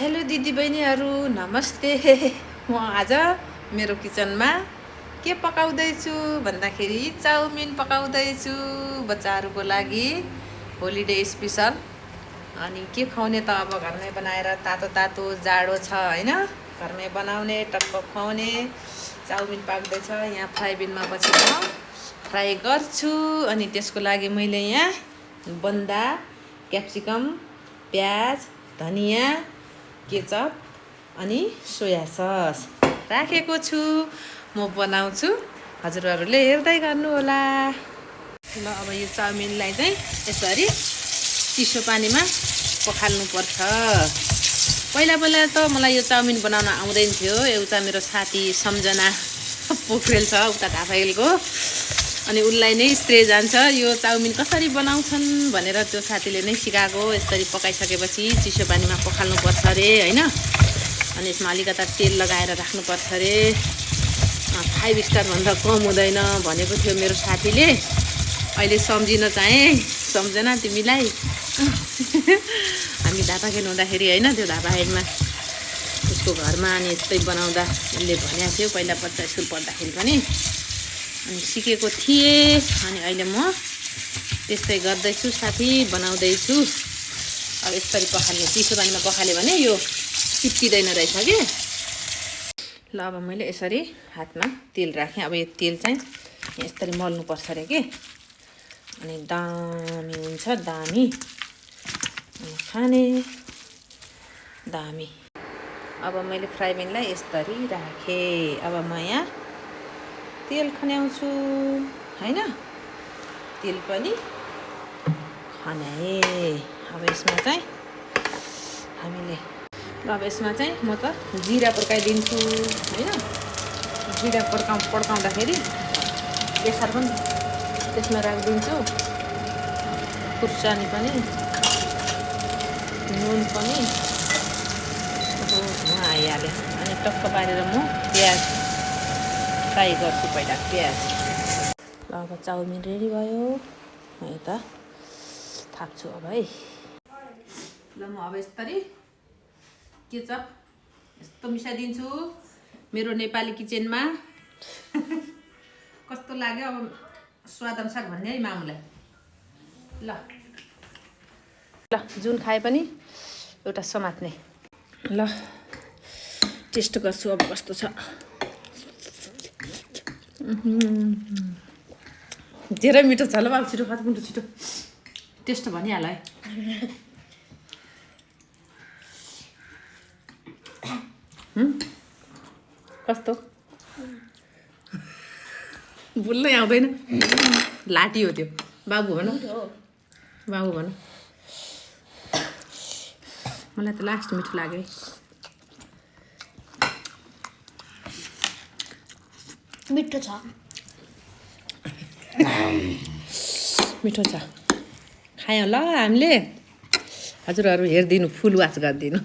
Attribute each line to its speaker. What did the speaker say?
Speaker 1: Hello दिदीबहिनीहरू नमस्ते। म आज मेरो किचनमा के पकाउँदैछु भन्दाखेरि चाउमिन पकाउँदैछु बच्चाहरूको लागि होलिडे स्पेसल। अनि के खुवाउने त अब घरमै बनाएर तातो तातो जाडो छ हैन, घरमै बनाउने टक्क खुवाउने चाउमिन पाक्दैछ। यहाँ फ्राई बिनमा पछि म फ्राई गर्छु। अनि त्यसको लागि मैले यहाँ बन्दा क्याप्सिकम, प्याज, धनिया, केचप अनि सोया सस राखेको छु। म बनाउँछु, हजुरहरूले हेर्दै गर्नुहोला। ल अब यो चाउमिनलाई चाहिँ यसरी चिसो पानीमा पखाल्नुपर्छ। पहिला त मलाई यो चाउमिन बनाउन आउँदैन थियो। एउटा मेरो साथी सम्झना पोखरेल छ उता ढापाहिलको, अनि उसलाई नै स्प्रे जान्छ यो चाउमिन कसरी बनाउँछन् भनेर त्यो साथीले नै सिकाएको। यसरी पकाइसकेपछि चिसो पानीमा पखाल्नुपर्छ अरे हैन। अनि यसमा अलिकता तेल लगाएर राख्नुपर्छ अरे। 5 स्टारभन्दा कम हुँदैन भनेको थियो मेरो साथीले। अहिले सम्झिन चाहे सम्झना तिमीलाई। हामी ढापा खेल हुँदाखेरि हैन, त्यो ढापा खेलमा उसको घरमा अनि यस्तै बनाउँदा उसले भनेको थियो पहिला बच्चा स्कुल पढ्दाखेरि पनि, अनि सिकेको थिएँ। अनि अहिले म त्यस्तै गर्दैछु साथी, बनाउँदैछु। अब यसरी पखाल्ने, चिसो पानीमा पखाल्यो भने यो चिप्किँदैन रहेछ कि। ल अब मैले यसरी हातमा तेल राखेँ। अब यो तेल चाहिँ यसरी मल्नुपर्छ अरे कि, अनि दामी हुन्छ, दामी खाने दामी। अब मैले फ्राई प्यानलाई यसरी राखेँ। अब म यहाँ तेल खन्याउँछु हैन, तेल पनि खन्याएँ। अब यसमा चाहिँ हामीले अब यसमा चाहिँ म त जिरा पड्काइदिन्छु हैन। जिरा पड्काउँदाखेरि बेसार पनि त्यसमा राखिदिन्छु, खुर्सानी पनि, नुन पनि आइहाल्यो। अनि टक्क पारेर म प्याज फ्राई गर्छु पहिला, प्याज। ल अब चाउमिन रेडी भयो। म यता थाप्छु अब है। ल म अब यसरी केचप यस्तो मिसाइदिन्छु मेरो नेपाली किचनमा। कस्तो लाग्यो अब स्वाद अनुसार भन्ने है मामुलाई। ल ल जुन खाए पनि एउटा समात्ने। ल टेस्ट गर्छु अब कस्तो छ। धेरै मिठो छ। ल बाबु छिटो खत्मुन्टु छिटो टेस्ट भनिहाल है। कस्तो बोल्नै आउँदैन, लाटी हो त्यो। बाबु भन, बाबु भन। मलाई त लास्ट मिठो लाग्यो।
Speaker 2: मिठो छ,
Speaker 1: मिठो छ। खायौँ ल हामीले। हजुरहरू हेरिदिनु, फुल वाच गरिदिनु।